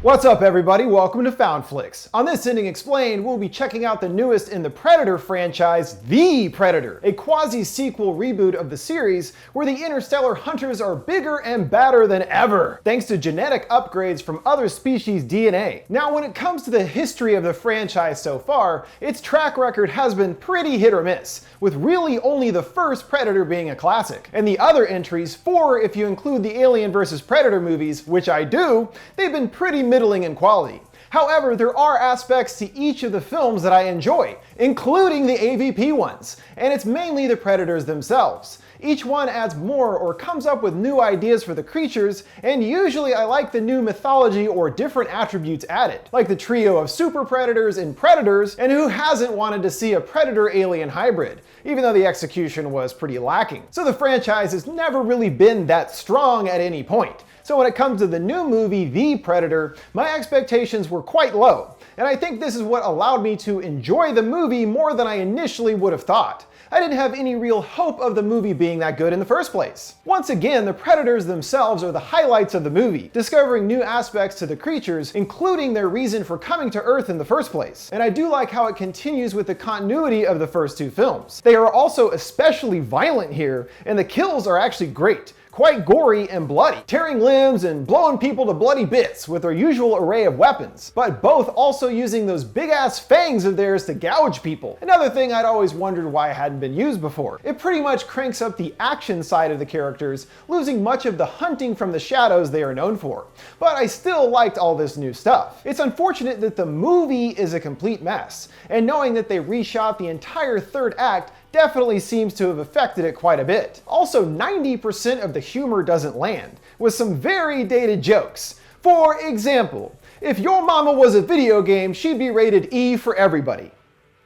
What's up everybody, welcome to FoundFlix. On this Ending Explained, we'll be checking out the newest in the Predator franchise, The Predator, a quasi-sequel reboot of the series where the interstellar hunters are bigger and badder than ever, thanks to genetic upgrades from other species' DNA. Now when it comes to the history of the franchise so far, its track record has been pretty hit or miss, with really only the first Predator being a classic. And the other entries, 4 if you include the Alien vs. Predator movies, which I do, they've been pretty middling in quality. However, there are aspects to each of the films that I enjoy, including the AVP ones, and it's mainly the Predators themselves. Each one adds more or comes up with new ideas for the creatures, and usually I like the new mythology or different attributes added, like the trio of super predators in Predators, and who hasn't wanted to see a predator-alien hybrid, even though the execution was pretty lacking. So the franchise has never really been that strong at any point. So when it comes to the new movie, The Predator, my expectations were quite low, and I think this is what allowed me to enjoy the movie more than I initially would have thought. I didn't have any real hope of the movie being that good in the first place. Once again, the Predators themselves are the highlights of the movie, discovering new aspects to the creatures, including their reason for coming to Earth in the first place. And I do like how it continues with the continuity of the first 2 films. They are also especially violent here, and the kills are actually great. Quite gory and bloody, tearing limbs and blowing people to bloody bits with their usual array of weapons, but both also using those big ass fangs of theirs to gouge people. Another thing I'd always wondered why hadn't been used before. It pretty much cranks up the action side of the characters, losing much of the hunting from the shadows they are known for. But I still liked all this new stuff. It's unfortunate that the movie is a complete mess, and knowing that they reshot the entire 3rd act definitely seems to have affected it quite a bit. Also, 90% of the humor doesn't land, with some very dated jokes. For example, if your mama was a video game, she'd be rated E for everybody.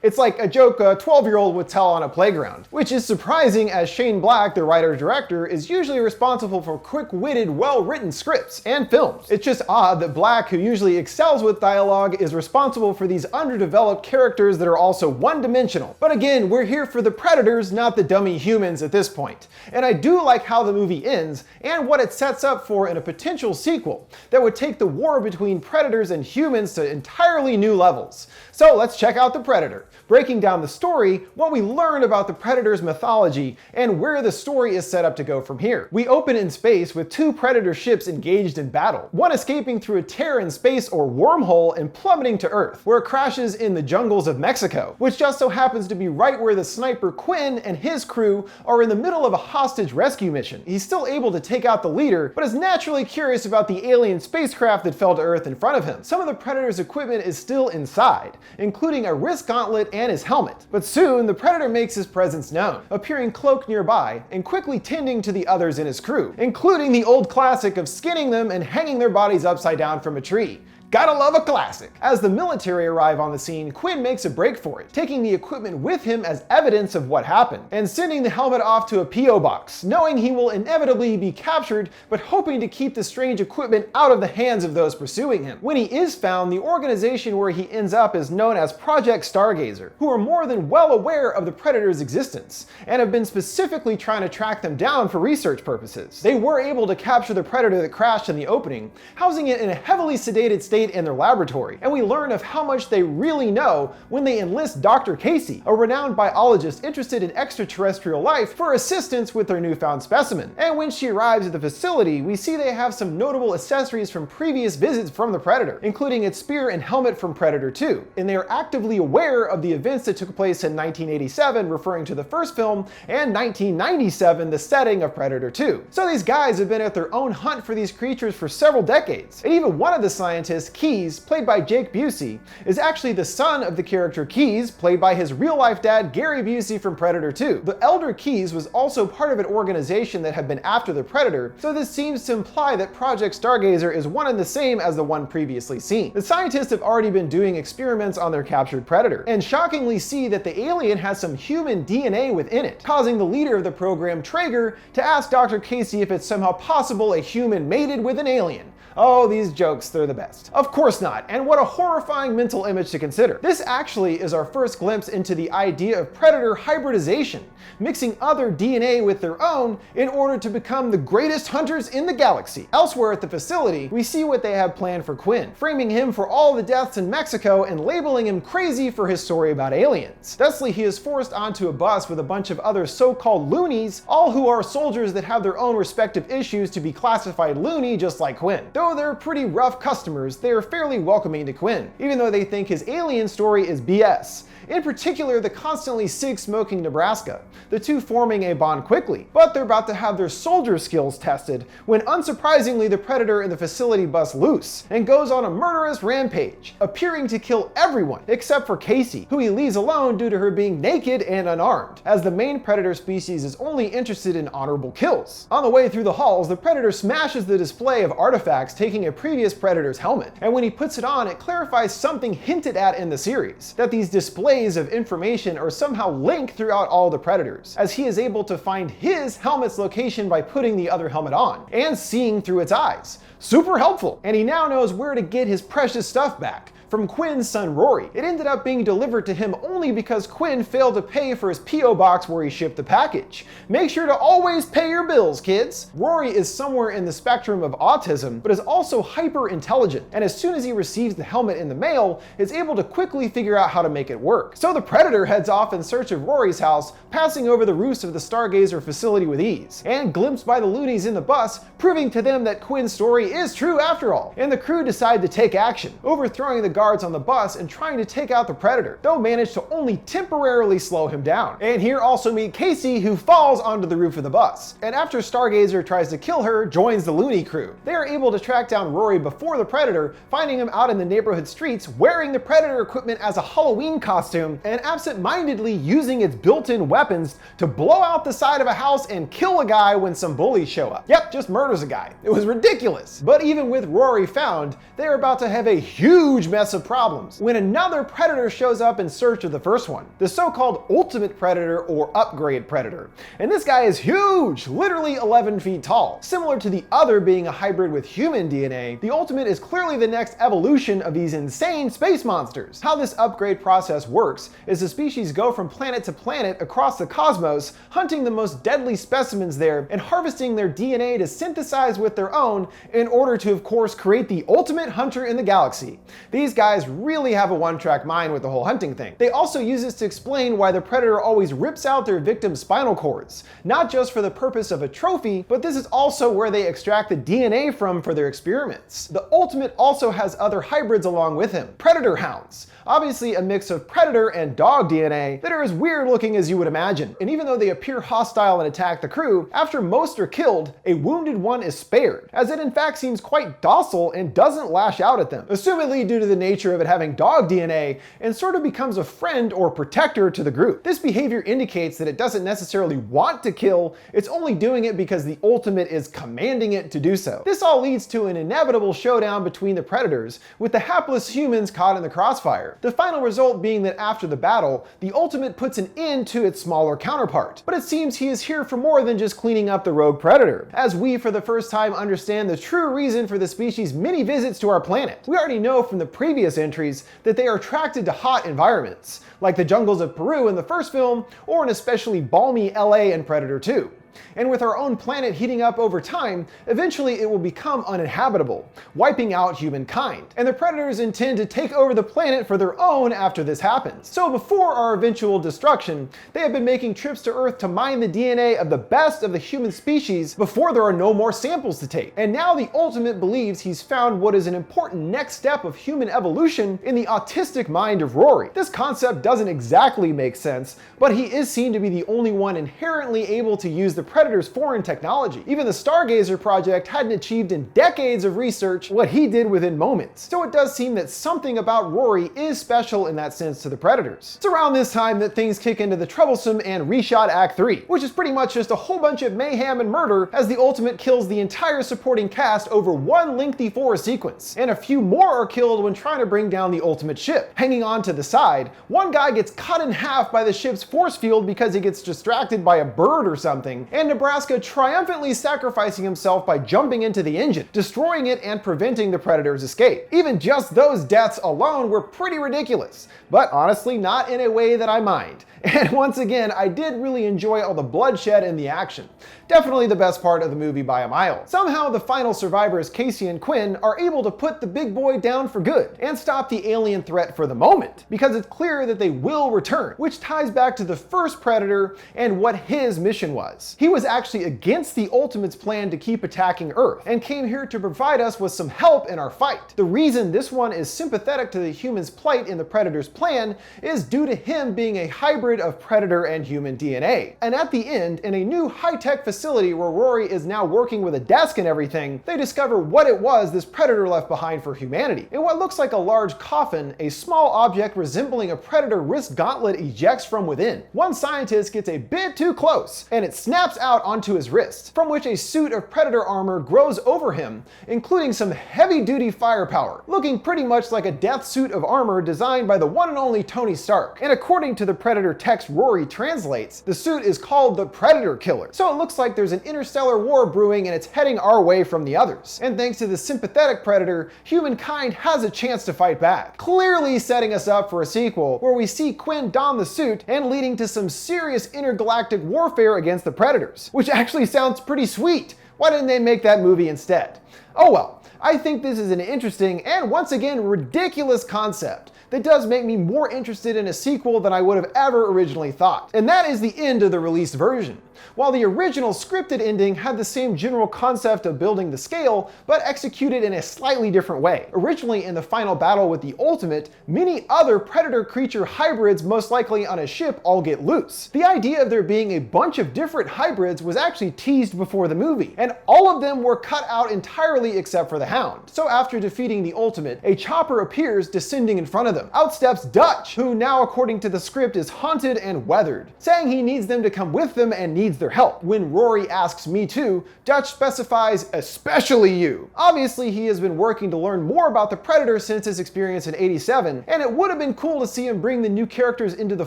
It's like a joke a 12-year-old would tell on a playground, which is surprising as Shane Black, the writer-director, is usually responsible for quick-witted, well-written scripts and films. It's just odd that Black, who usually excels with dialogue, is responsible for these underdeveloped characters that are also one-dimensional. But again, we're here for the Predators, not the dummy humans at this point. And I do like how the movie ends and what it sets up for in a potential sequel that would take the war between Predators and humans to entirely new levels. So let's check out The Predator, breaking down the story, what we learn about the Predator's mythology, and where the story is set up to go from here. We open in space with 2 Predator ships engaged in battle, one escaping through a tear in space or wormhole and plummeting to Earth, where it crashes in the jungles of Mexico, which just so happens to be right where the sniper Quinn and his crew are in the middle of a hostage rescue mission. He's still able to take out the leader, but is naturally curious about the alien spacecraft that fell to Earth in front of him. Some of the Predator's equipment is still inside, including a wrist gauntlet and his helmet. But soon, the Predator makes his presence known, appearing cloaked nearby and quickly tending to the others in his crew, including the old classic of skinning them and hanging their bodies upside down from a tree. Gotta love a classic. As the military arrive on the scene, Quinn makes a break for it, taking the equipment with him as evidence of what happened, and sending the helmet off to a P.O. box, knowing he will inevitably be captured, but hoping to keep the strange equipment out of the hands of those pursuing him. When he is found, the organization where he ends up is known as Project Stargazer, who are more than well aware of the Predator's existence, and have been specifically trying to track them down for research purposes. They were able to capture the Predator that crashed in the opening, housing it in a heavily sedated state in their laboratory, and we learn of how much they really know when they enlist Dr. Casey, a renowned biologist interested in extraterrestrial life, for assistance with their newfound specimen. And when she arrives at the facility, we see they have some notable accessories from previous visits from the Predator, including its spear and helmet from Predator 2, and they are actively aware of the events that took place in 1987, referring to the first film, and 1997, the setting of Predator 2. So these guys have been at their own hunt for these creatures for several decades, and even one of the scientists, Keyes, played by Jake Busey, is actually the son of the character Keyes, played by his real-life dad Gary Busey from Predator 2. The elder Keyes was also part of an organization that had been after the Predator, so this seems to imply that Project Stargazer is one and the same as the one previously seen. The scientists have already been doing experiments on their captured Predator, and shockingly see that the alien has some human DNA within it, causing the leader of the program, Traeger, to ask Dr. Casey if it's somehow possible a human mated with an alien. Oh, these jokes, they're the best. Of course not, and what a horrifying mental image to consider. This actually is our first glimpse into the idea of predator hybridization, mixing other DNA with their own in order to become the greatest hunters in the galaxy. Elsewhere at the facility, we see what they have planned for Quinn, framing him for all the deaths in Mexico and labeling him crazy for his story about aliens. Thusly, he is forced onto a bus with a bunch of other so-called loonies, all who are soldiers that have their own respective issues to be classified loony just like Quinn. Though they're pretty rough customers, they are fairly welcoming to Quinn, even though they think his alien story is BS. In particular, the constantly cig-smoking Nebraska, the two forming a bond quickly. But they're about to have their soldier skills tested when unsurprisingly the predator in the facility busts loose and goes on a murderous rampage, appearing to kill everyone except for Casey, who he leaves alone due to her being naked and unarmed, as the main predator species is only interested in honorable kills. On the way through the halls, the predator smashes the display of artifacts, taking a previous predator's helmet, and when he puts it on, it clarifies something hinted at in the series, that these displays of information are somehow linked throughout all the predators, as he is able to find his helmet's location by putting the other helmet on and seeing through its eyes. Super helpful, and he now knows where to get his precious stuff back. From Quinn's son Rory. It ended up being delivered to him only because Quinn failed to pay for his P.O. box where he shipped the package. Make sure to always pay your bills, kids! Rory is somewhere in the spectrum of autism, but is also hyper intelligent, and as soon as he receives the helmet in the mail, is able to quickly figure out how to make it work. So the predator heads off in search of Rory's house, passing over the roofs of the Stargazer facility with ease, and glimpsed by the loonies in the bus, proving to them that Quinn's story is true after all. And the crew decide to take action, overthrowing the guards on the bus and trying to take out the predator, though manage to only temporarily slow him down. And here also meet Casey, who falls onto the roof of the bus, and after Stargazer tries to kill her, joins the loony crew. They are able to track down Rory before the predator, finding him out in the neighborhood streets wearing the predator equipment as a Halloween costume and absent-mindedly using its built-in weapons to blow out the side of a house and kill a guy when some bullies show up. Yep, just murders a guy. It was ridiculous. But even with Rory found, they are about to have a huge mess of problems when another predator shows up in search of the first one, the so-called ultimate predator or upgrade predator. And this guy is huge, literally 11 feet tall. Similar to the other being a hybrid with human DNA, the ultimate is clearly the next evolution of these insane space monsters. How this upgrade process works is the species go from planet to planet across the cosmos, hunting the most deadly specimens there and harvesting their DNA to synthesize with their own in order to, of course, create the ultimate hunter in the galaxy. These guys really have a one-track mind with the whole hunting thing. They also use this to explain why the predator always rips out their victim's spinal cords, not just for the purpose of a trophy, but this is also where they extract the DNA from for their experiments. The ultimate also has other hybrids along with him, predator hounds, obviously a mix of predator and dog DNA that are as weird looking as you would imagine. And even though they appear hostile and attack the crew, after most are killed, a wounded one is spared, as it in fact seems quite docile and doesn't lash out at them, assumedly due to the nature of it having dog DNA, and sort of becomes a friend or protector to the group. This behavior indicates that it doesn't necessarily want to kill, it's only doing it because the ultimate is commanding it to do so. This all leads to an inevitable showdown between the predators, with the hapless humans caught in the crossfire. The final result being that after the battle, the ultimate puts an end to its smaller counterpart. But it seems he is here for more than just cleaning up the rogue predator, as we for the first time understand the true reason for the species' many visits to our planet. We already know from the previous entries that they are attracted to hot environments, like the jungles of Peru in the first film, or an especially balmy LA in Predator 2. And with our own planet heating up over time, eventually it will become uninhabitable, wiping out humankind. And the predators intend to take over the planet for their own after this happens. So before our eventual destruction, they have been making trips to Earth to mine the DNA of the best of the human species before there are no more samples to take. And now the ultimate believes he's found what is an important next step of human evolution in the autistic mind of Rory. This concept doesn't exactly make sense, but he is seen to be the only one inherently able to use the predator's foreign technology. Even the Stargazer project hadn't achieved in decades of research what he did within moments. So it does seem that something about Rory is special in that sense to the predators. It's around this time that things kick into the troublesome and reshot Act 3, which is pretty much just a whole bunch of mayhem and murder as the ultimate kills the entire supporting cast over one lengthy forest sequence. And a few more are killed when trying to bring down the ultimate ship. Hanging on to the side, one guy gets cut in half by the ship's force field because he gets distracted by a bird or something, and Nebraska triumphantly sacrificing himself by jumping into the engine, destroying it and preventing the Predator's escape. Even just those deaths alone were pretty ridiculous, but honestly not in a way that I mind. And once again, I did really enjoy all the bloodshed and the action. Definitely the best part of the movie by a mile. Somehow the final survivors, Casey and Quinn, are able to put the big boy down for good and stop the alien threat for the moment, because it's clear that they will return, which ties back to the first Predator and what his mission was. He was actually against the Ultimate's plan to keep attacking Earth and came here to provide us with some help in our fight. The reason this one is sympathetic to the humans' plight in the Predator's plan is due to him being a hybrid of Predator and human DNA. And at the end, in a new high-tech facility where Rory is now working with a desk and everything, they discover what it was this Predator left behind for humanity. In what looks like a large coffin, a small object resembling a Predator wrist gauntlet ejects from within. One scientist gets a bit too close, and it snaps out onto his wrist, from which a suit of Predator armor grows over him, including some heavy-duty firepower, looking pretty much like a death suit of armor designed by the one and only Tony Stark. And according to the Predator text Rory translates, the suit is called the Predator Killer. So it looks like there's an interstellar war brewing and it's heading our way from the others. And thanks to the sympathetic Predator, humankind has a chance to fight back, clearly setting us up for a sequel where we see Quinn don the suit and leading to some serious intergalactic warfare against the Predators, which actually sounds pretty sweet. Why didn't they make that movie instead? Oh well, I think this is an interesting and once again ridiculous concept that does make me more interested in a sequel than I would have ever originally thought. And that is the end of the released version. While the original scripted ending had the same general concept of building the scale, but executed in a slightly different way. Originally in the final battle with the Ultimate, many other Predator creature hybrids most likely on a ship all get loose. The idea of there being a bunch of different hybrids was actually teased before the movie, and all of them were cut out entirely except for the Hound. So after defeating the Ultimate, a chopper appears descending in front of them. Out steps Dutch, who now according to the script is haunted and weathered, saying he needs them to come with them and needs their help. When Rory asks me too, Dutch specifies, especially you. Obviously he has been working to learn more about the Predator since his experience in '87, and it would have been cool to see him bring the new characters into the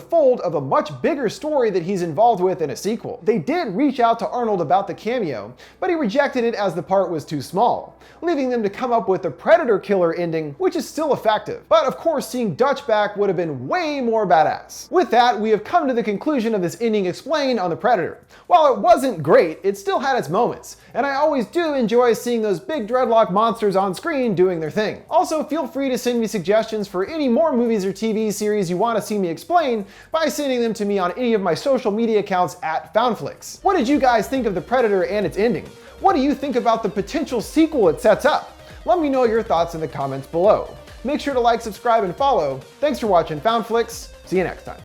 fold of a much bigger story that he's involved with in a sequel. They did reach out to Arnold about the cameo, but he rejected it as the part was too small, leaving them to come up with the Predator Killer ending, which is still effective. But of course seeing Dutch back would have been way more badass. With that, we have come to the conclusion of this ending explained on the Predator. While it wasn't great, it still had its moments, and I always do enjoy seeing those big dreadlock monsters on screen doing their thing. Also, feel free to send me suggestions for any more movies or TV series you want to see me explain by sending them to me on any of my social media accounts at FoundFlix. What did you guys think of the Predator and its ending? What do you think about the potential sequel it sets up? Let me know your thoughts in the comments below. Make sure to like, subscribe, and follow. Thanks for watching FoundFlix. See you next time.